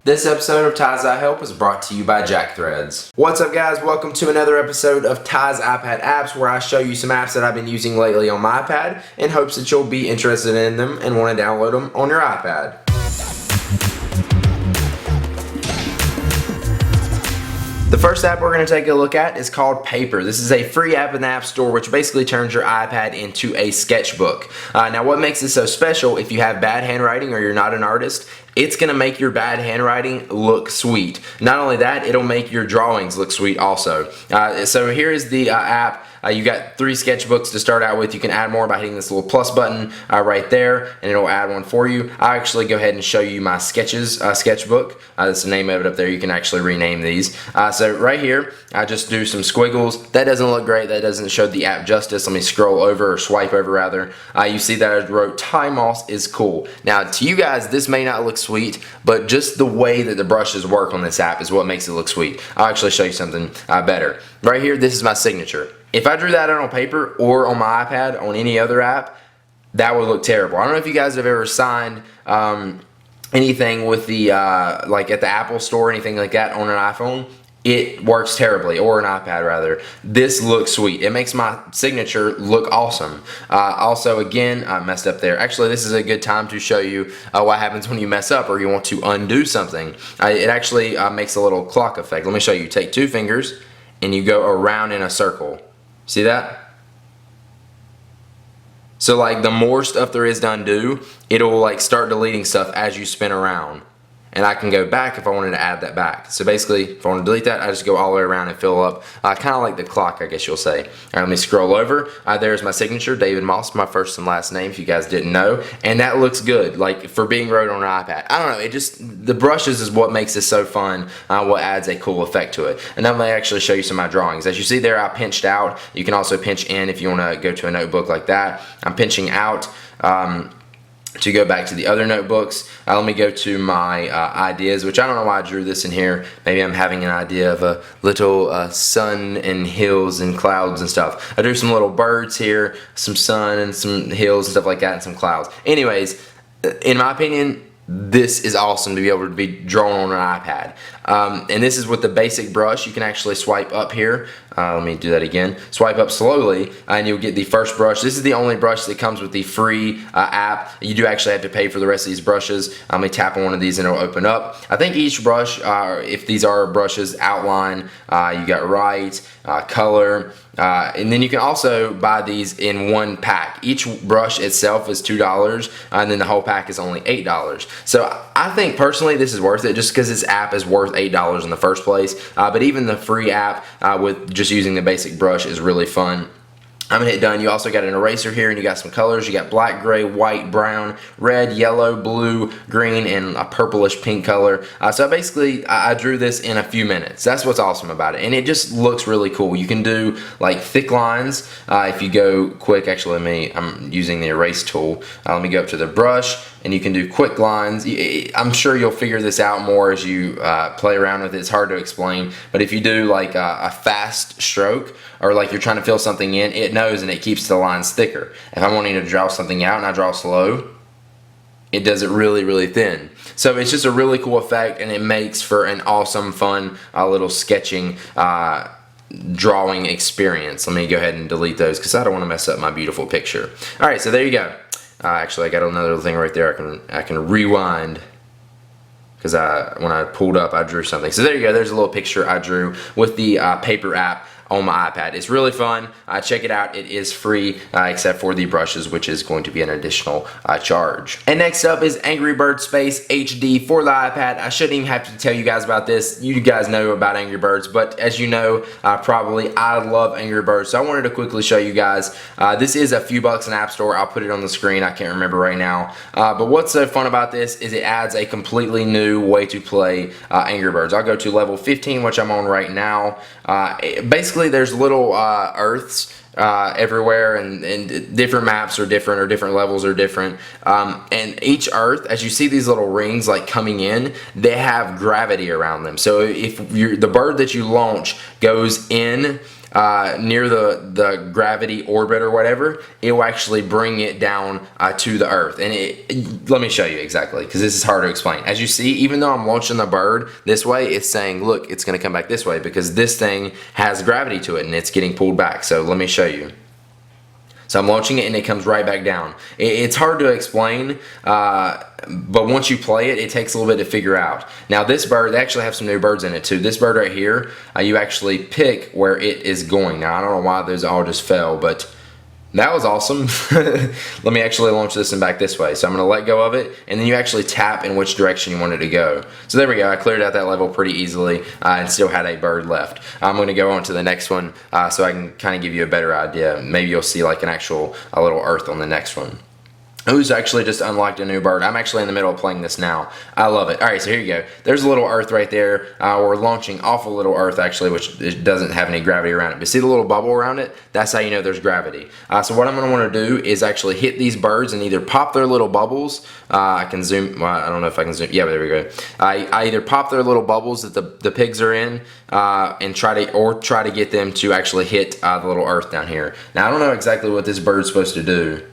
This episode of Ty's iHelp is brought to you by Jack Threads. What's up guys, welcome to another episode of Ty's iPad Apps, where I show you some apps that I've been using lately on my iPad in hopes that you'll be interested in them and want to download them on your iPad. The first app we're going to take a look at is called Paper. This is a free app in the App Store which basically turns your iPad into a sketchbook. Now what makes it so special, if you have bad handwriting or you're not an artist, it's going to make your bad handwriting look sweet. Not only that, it'll make your drawings look sweet also. So here is the app. You got 3 sketchbooks to start out with. You can add more by hitting this little plus button right there, and it'll add one for you. I'll actually go ahead and show you my sketches sketchbook. That's the name of it up there. You can actually rename these. So right here, I just do some squiggles. That doesn't look great. That doesn't show the app justice. Let me scroll over, or swipe over rather. You see that I wrote Ty Moss is cool. Now to you guys, this may not look sweet, but just the way that the brushes work on this app is what makes it look sweet. I'll actually show you something better. Right here, this is my signature. If I drew that out on paper or on my iPad on any other app, that would look terrible. I don't know if you guys have ever signed anything with the like at the Apple Store or anything like that on an iPhone. It works terribly, or an iPad rather. This looks sweet. It makes my signature look awesome. Also, again, I messed up there. Actually, this is a good time to show you what happens when you mess up or you want to undo something. It actually makes a little clock effect. Let me show you. Take 2 fingers and you go around in a circle. See that? So like the more stuff there is to undo, it'll like start deleting stuff as you spin around. And I can go back if I wanted to add that back. So basically, if I want to delete that, I just go all the way around and fill up, kind of like the clock, I guess you'll say. All right, let me scroll over. There's my signature, David Moss, my first and last name, if you guys didn't know. And that looks good, like for being wrote on an iPad. I don't know, it just, the brushes is what makes this so fun, what adds a cool effect to it. And I'm going to actually show you some of my drawings. As you see there, I pinched out. You can also pinch in if you want to go to a notebook like that. I'm pinching out. To go back to the other notebooks, let me go to my ideas, which I don't know why I drew this in here. Maybe I'm having an idea of a little sun and hills and clouds and stuff. I drew some little birds here, some sun and some hills and stuff like that, and some clouds. Anyways, in my opinion, this is awesome to be able to be drawn on an iPad. And this is with the basic brush. You can actually swipe up here. Let me do that again. Swipe up slowly and you'll get the first brush. This is the only brush that comes with the free app. You do actually have to pay for the rest of these brushes. Let me tap on one of these and it'll open up. I think each brush, if these are brushes, outline, you got right, color, and then you can also buy these in one pack. Each brush itself is $2 and then the whole pack is only $8. So I think personally this is worth it just because this app is worth $8 in the first place. But even the free app with just using the basic brush is really fun. I'm gonna hit done. You also got an eraser here and you got some colors. You got black, gray, white, brown, red, yellow, blue, green, and a purplish pink color. So basically I drew this in a few minutes. That's what's awesome about it. And it just looks really cool. You can do like thick lines if you go quick. Actually, I'm using the erase tool. Let me go up to the brush and you can do quick lines. I'm sure you'll figure this out more as you play around with it. It's hard to explain, but if you do like a fast stroke or like you're trying to fill something in, it knows and it keeps the lines thicker. If I'm wanting to draw something out and I draw slow, it does it really, really thin. So it's just a really cool effect and it makes for an awesome, fun little sketching drawing experience. Let me go ahead and delete those because I don't want to mess up my beautiful picture. Alright, so there you go. Actually, I got another thing right there. I can rewind because when I pulled up, I drew something. So there you go. There's a little picture I drew with the Paper app on my iPad. It's really fun. Check it out. It is free except for the brushes, which is going to be an additional charge. And next up is Angry Birds Space HD for the iPad. I shouldn't even have to tell you guys about this. You guys know about Angry Birds, but as you know, probably I love Angry Birds. So I wanted to quickly show you guys. This is a few bucks in App Store. I'll put it on the screen. I can't remember right now. But what's so fun about this is it adds a completely new way to play Angry Birds. I'll go to level 15, which I'm on right now. Basically, there's little earths everywhere, and different maps are different, or different levels are different, and each earth, as you see these little rings like coming in, they have gravity around them. So if the bird that you launch goes in near the gravity orbit or whatever, it will actually bring it down to the earth. And let me show you exactly, because this is hard to explain. As you see, even though I'm launching the bird this way, it's saying, look, it's going to come back this way because this thing has gravity to it and it's getting pulled back. So let me show you. So I'm launching it and it comes right back down. It's hard to explain, but once you play it, it takes a little bit to figure out. Now this bird, they actually have some new birds in it too. This bird right here, you actually pick where it is going. Now I don't know why those all just fell, but that was awesome. Let me actually launch this one back this way. So I'm going to let go of it, and then you actually tap in which direction you want it to go. So there we go. I cleared out that level pretty easily and still had a bird left. I'm going to go on to the next one so I can kind of give you a better idea. Maybe you'll see like an actual little earth on the next one. Who's actually just unlocked a new bird. I'm actually in the middle of playing this now. I love it. Alright, so here you go. There's a little earth right there. We're launching off a little earth actually, which it doesn't have any gravity around it. But see the little bubble around it? That's how you know there's gravity. So what I'm going to want to do is actually hit these birds and either pop their little bubbles. I can zoom. Well, I don't know if I can zoom. Yeah, but there we go. I either pop their little bubbles that the pigs are in and try to get them to actually hit the little earth down here. Now I don't know exactly what this bird's supposed to do.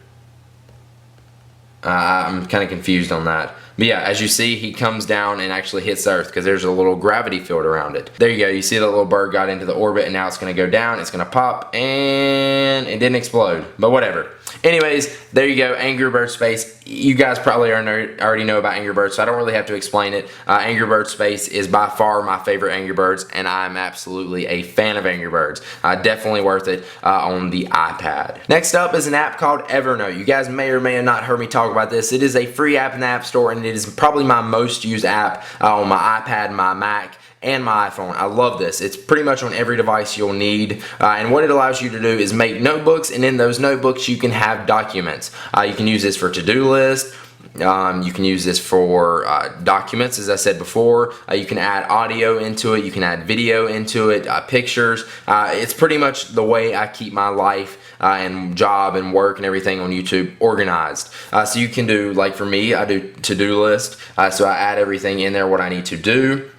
I'm kind of confused on that. But yeah, as you see, he comes down and actually hits the earth because there's a little gravity field around it. There you go. You see that little bird got into the orbit and now it's going to go down. It's going to pop and it didn't explode. But whatever. Anyways, there you go. Angry Bird Space. You guys probably already know about Angry Birds, so I don't really have to explain it. Angry Bird Space is by far my favorite Angry Birds, and I'm absolutely a fan of Angry Birds. Definitely worth it on the iPad. Next up is an app called Evernote. You guys may or may have not heard me talk about this. It is a free app in the App Store, and it is probably my most used app on my iPad, my Mac, and my iPhone. I love this. It's pretty much on every device you'll need, and what it allows you to do is make notebooks, and in those notebooks you can have documents. You can use this for to-do list. You can use this for documents, as I said before. You can add audio into it. You can add video into it, pictures. It's pretty much the way I keep my life and job and work and everything on YouTube organized. So you can do, like for me, I do to-do list. So I add everything in there what I need to do.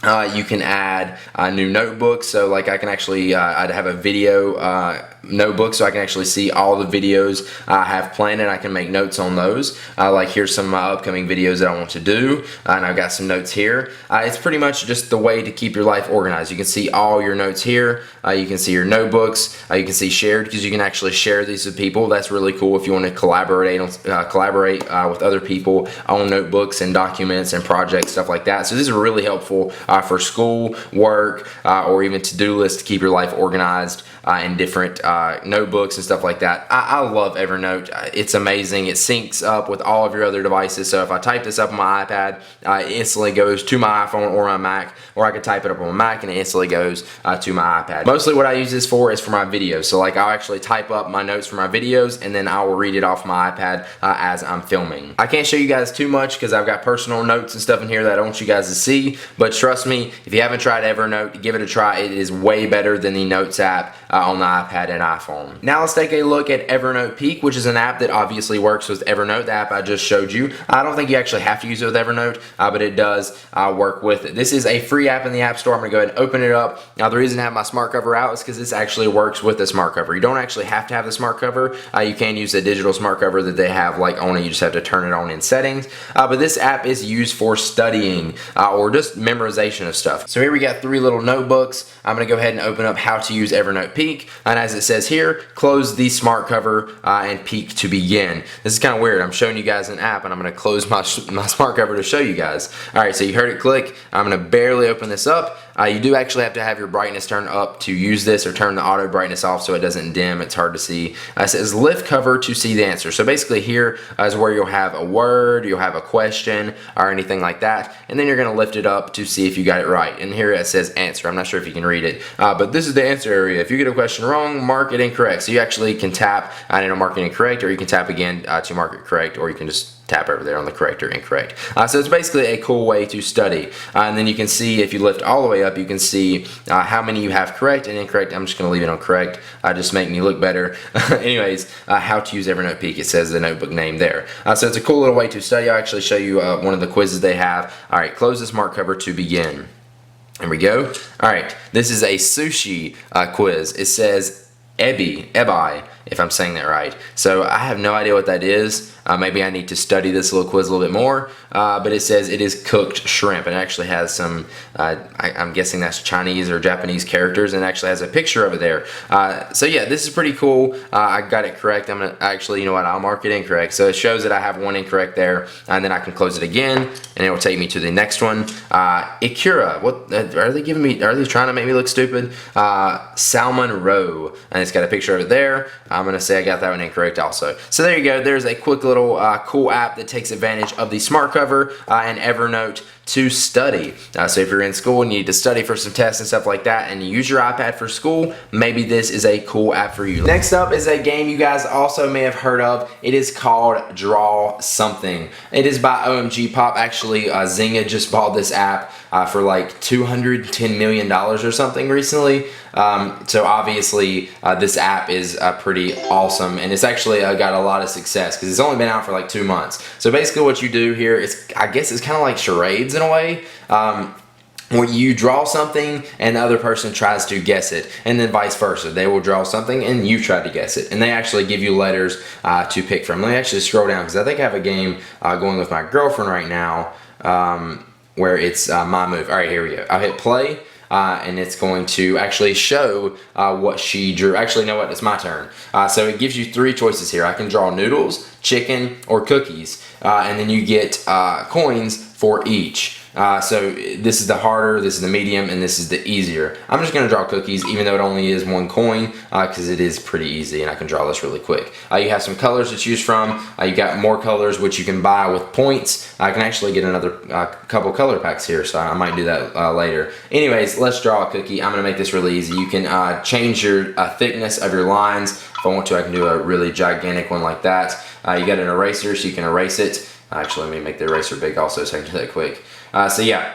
You can add new notebooks, so like I can actually I'd have a video notebook so I can actually see all the videos I have planned and I can make notes on those. Like here's some of my upcoming videos that I want to do, and I've got some notes here. It's pretty much just the way to keep your life organized. You can see all your notes here. You can see your notebooks. You can see shared, because you can actually share these with people. That's really cool if you want to collaborate with other people on notebooks and documents and projects, stuff like that. So this is really helpful for school, work, or even to-do lists to keep your life organized in different notebooks and stuff like that. I love Evernote. It's amazing. It syncs up with all of your other devices. So if I type this up on my iPad, it instantly goes to my iPhone or my Mac, or I could type it up on my Mac and it instantly goes to my iPad. Mostly what I use this for is for my videos. So like I'll actually type up my notes for my videos and then I will read it off my iPad as I'm filming. I can't show you guys too much because I've got personal notes and stuff in here that I don't want you guys to see, but trust me, if you haven't tried Evernote, give it a try. It is way better than the Notes app on the iPad and iPhone. Now let's take a look at Evernote Peek, which is an app that obviously works with Evernote, the app I just showed you. I don't think you actually have to use it with Evernote, but it does work with it. This is a free app in the App Store. I'm going to go ahead and open it up. Now the reason I have my smart cover out is because this actually works with the smart cover. You don't actually have to have the smart cover. You can use the digital smart cover that they have like on it. You just have to turn it on in settings. But this app is used for studying or just memorization of stuff. So here we got 3 little notebooks. I'm going to go ahead and open up how to use Evernote Peek. And as it says here, close the smart cover and Peek to begin. This is kind of weird. I'm showing you guys an app and I'm going to close my smart cover to show you guys. Alright, so you heard it click. I'm going to barely open this up. You do actually have to have your brightness turned up to use this, or turn the auto brightness off so it doesn't dim. It's hard to see. It says lift cover to see the answer. So basically here is where you'll have a word, you'll have a question, or anything like that. And then you're going to lift it up to see if you got it right. And here it says answer. I'm not sure if you can read it, but this is the answer area. If you get a question wrong, mark it incorrect. So you actually can tap and it'll mark it incorrect, or you can tap again to mark it correct, or you can just tap over there on the correct or incorrect. So it's basically a cool way to study. And then you can see, if you lift all the way up, you can see how many you have correct and incorrect. I'm just going to leave it on correct, just make me look better. Anyways, how to use Evernote Peek. It says the notebook name there. So it's a cool little way to study. I'll actually show you one of the quizzes they have. Alright, close the smart cover to begin. There we go. All right, this is a sushi quiz. It says ebi, if I'm saying that right. So I have no idea what that is. Maybe I need to study this little quiz a little bit more. But it says it is cooked shrimp, and it actually has some, I'm guessing that's Chinese or Japanese characters, and it actually has a picture of it there. So yeah, this is pretty cool. I got it correct. I'm gonna actually, you know what? I'll mark it incorrect. So it shows that I have one incorrect there, and then I can close it again, and it will take me to the next one. Ikura. What are they giving me? Are they trying to make me look stupid? Salmon roe, and it's got a picture of it there. I'm gonna say I got that one incorrect also. So there you go. There's a quick little cool app that takes advantage of the smart cover and Evernote to study. So if you're in school and you need to study for some tests and stuff like that, and you use your iPad for school, maybe this is a cool app for you. Next up is a game you guys also may have heard of. It is called Draw Something. It is by OMG Pop. Actually, Zynga just bought this app for like $210 million or something recently. So obviously this app is pretty awesome, and it's actually got a lot of success because it's only been out for like 2 months. So basically what you do here is, I guess it's kind of like charades in a way. Where you draw something and the other person tries to guess it, and then vice versa. They will draw something and you try to guess it, and they actually give you letters to pick from. Let me actually scroll down because I think I have a game going with my girlfriend right now where it's my move. All right, here we go. I'll hit play. And it's going to actually show what she drew. Actually, you know what? It's my turn. So it gives you 3 choices here. I can draw noodles, chicken, or cookies, and then you get coins for each. So this is the harder, this is the medium, and this is the easier. I'm just going to draw cookies, even though it only is 1 coin, because it is pretty easy, and I can draw this really quick. You have some colors to choose from. You got more colors, which you can buy with points. I can actually get another couple color packs here, so I might do that later. Anyways, let's draw a cookie. I'm going to make this really easy. You can change your thickness of your lines. If I want to, I can do a really gigantic one like that. You got an eraser, so you can erase it. Actually, let me make the eraser big also, so I can do that quick. So yeah,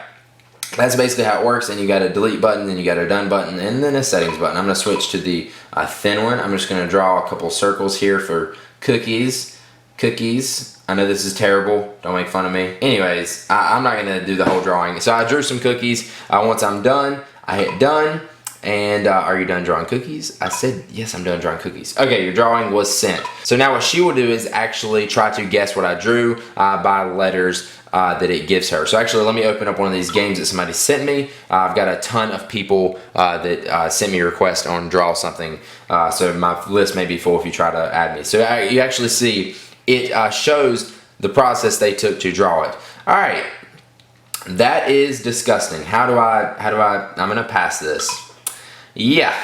that's basically how it works. And you got a delete button, then you got a done button, and then a settings button. I'm going to switch to the thin one. I'm just going to draw a couple circles here for cookies. Cookies. I know this is terrible. Don't make fun of me. Anyways, I'm not going to do the whole drawing. So I drew some cookies. Once I'm done, I hit done. And are you done drawing cookies? I said, yes, I'm done drawing cookies. Okay, your drawing was sent. So now what she will do is actually try to guess what I drew by letters that it gives her. So actually, let me open up one of these games that somebody sent me. I've got a ton of people that sent me requests on Draw Something. So my list may be full if you try to add me. So you actually see it shows the process they took to draw it. All right, that is disgusting. I'm gonna pass this. Yeah,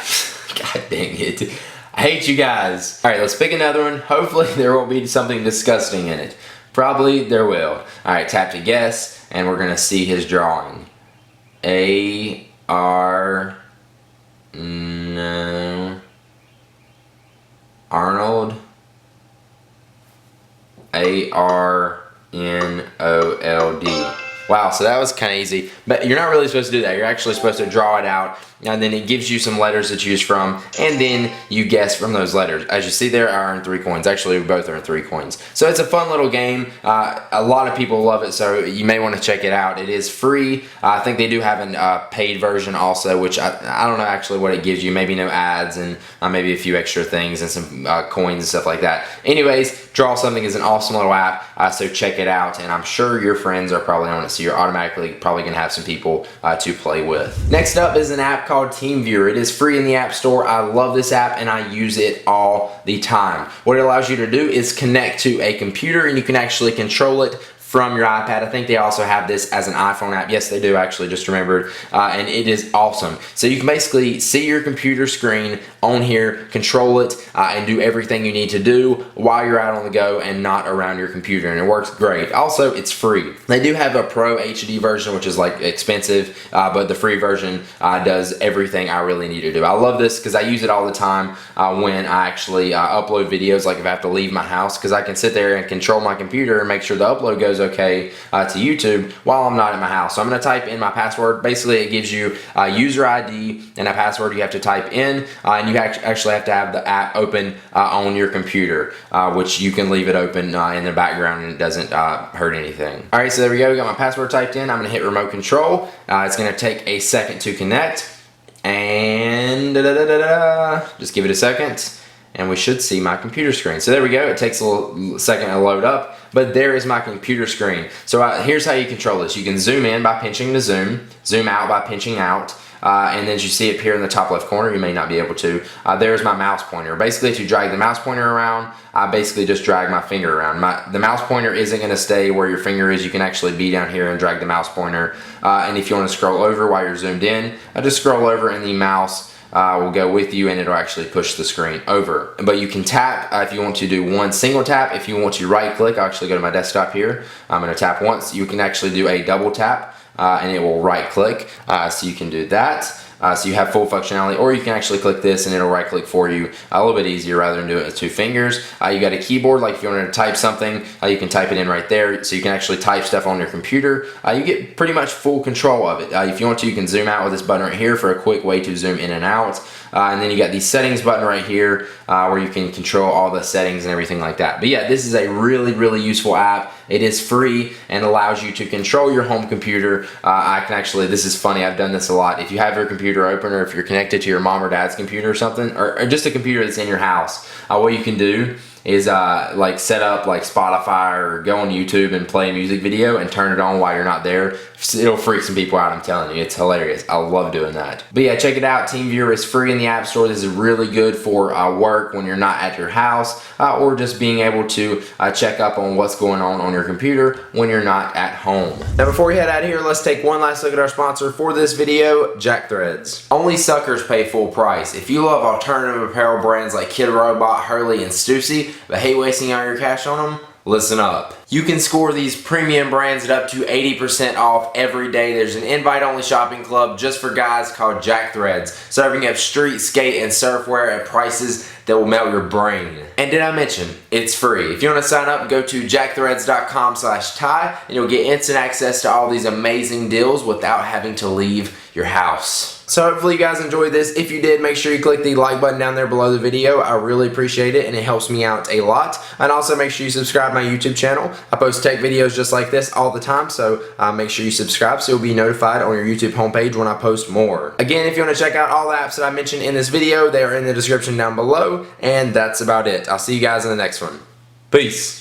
god dang it. I hate you guys. All right, let's pick another one. Hopefully there won't be something disgusting in it. Probably there will. All right, tap to guess, and we're gonna see his drawing. No. Arnold. ARNOLD. Wow, so that was kind of easy, but you're not really supposed to do that. You're actually supposed to draw it out, and then it gives you some letters to choose from, and then you guess from those letters. As you see there, I earned 3 coins. Actually, we both earned 3 coins. So it's a fun little game. A lot of people love it, so you may want to check it out. It is free. I think they do have a paid version also, which I don't know actually what it gives you. Maybe no ads, and maybe a few extra things and some coins and stuff like that. Anyways, Draw Something is an awesome little app, so check it out, and I'm sure your friends are probably on it, so you're automatically probably going to have some people to play with. Next up is an app called TeamViewer. It is free in the App Store. I love this app, and I use it all the time. What it allows you to do is connect to a computer, and you can actually control it from your iPad. I think they also have this as an iPhone app. Yes, they do actually, just remembered. And it is awesome. So you can basically see your computer screen on here, control it, and do everything you need to do while you're out on the go and not around your computer, and it works great. Also, it's free. They do have a Pro HD version, which is like expensive, but the free version does everything I really need to do. I love this because I use it all the time when I actually upload videos, like if I have to leave my house, because I can sit there and control my computer and make sure the upload goes goes okay to YouTube while I'm not in my house. So I'm going to type in my password. Basically, it gives you a user ID and a password you have to type in, and you actually have to have the app open on your computer, which you can leave it open in the background and it doesn't hurt anything. All right, so there we go. We got my password typed in. I'm going to hit remote control. It's going to take a second to connect, and just give it a second, and we should see my computer screen. So there we go. It takes a little second to load up, but there is my computer screen. So here's how you control this. You can zoom in by pinching to zoom out by pinching out, and then as you see it here in the top left corner, you may not be able to. There's my mouse pointer. Basically, to drag the mouse pointer around, I basically just drag my finger around. The mouse pointer isn't going to stay where your finger is. You can actually be down here and drag the mouse pointer. And if you want to scroll over while you're zoomed in, just scroll over and the mouse will go with you, and it'll actually push the screen over. But you can tap if you want to do one single tap. If you want to right click, I'll actually go to my desktop here. I'm going to tap once. You can actually do a double tap, and it will right click, so you can do that. So you have full functionality, or you can actually click this and it'll right click for you a little bit easier rather than do it with 2 fingers. You got a keyboard, like if you wanted to type something, you can type it in right there, so you can actually type stuff on your computer. You get pretty much full control of it. If you want to, you can zoom out with this button right here for a quick way to zoom in and out. And then you got the settings button right here where you can control all the settings and everything like that. But yeah, this is a really useful app. It is free and allows you to control your home computer. I can actually, this is funny, I've done this a lot. If you have your computer open, or if you're connected to your mom or dad's computer or something, or just a computer that's in your house, what you can do is like set up like Spotify or go on YouTube and play a music video and turn it on while you're not there. It'll freak some people out, I'm telling you. It's hilarious. I love doing that. But yeah, check it out. TeamViewer is free in the App Store. This is really good for work when you're not at your house, or just being able to check up on what's going on your computer when you're not at home. Now before we head out of here, let's take one last look at our sponsor for this video, Jack Threads. Only suckers pay full price. If you love alternative apparel brands like Kid Robot, Hurley, and Stussy, but hate wasting all your cash on them, listen up. You can score these premium brands at up to 80% off every day. There's an invite-only shopping club just for guys called Jack Threads, serving up street, skate, and surfwear at prices that will melt your brain. And did I mention, it's free. If you want to sign up, go to jackthreads.com/Ty, and you'll get instant access to all these amazing deals without having to leave your house. So hopefully you guys enjoyed this. If you did, make sure you click the like button down there below the video. I really appreciate it, and it helps me out a lot. And also make sure you subscribe to my YouTube channel. I post tech videos just like this all the time, so make sure you subscribe so you'll be notified on your YouTube homepage when I post more. Again, if you want to check out all the apps that I mentioned in this video, they are in the description down below, and that's about it. I'll see you guys in the next one. Peace.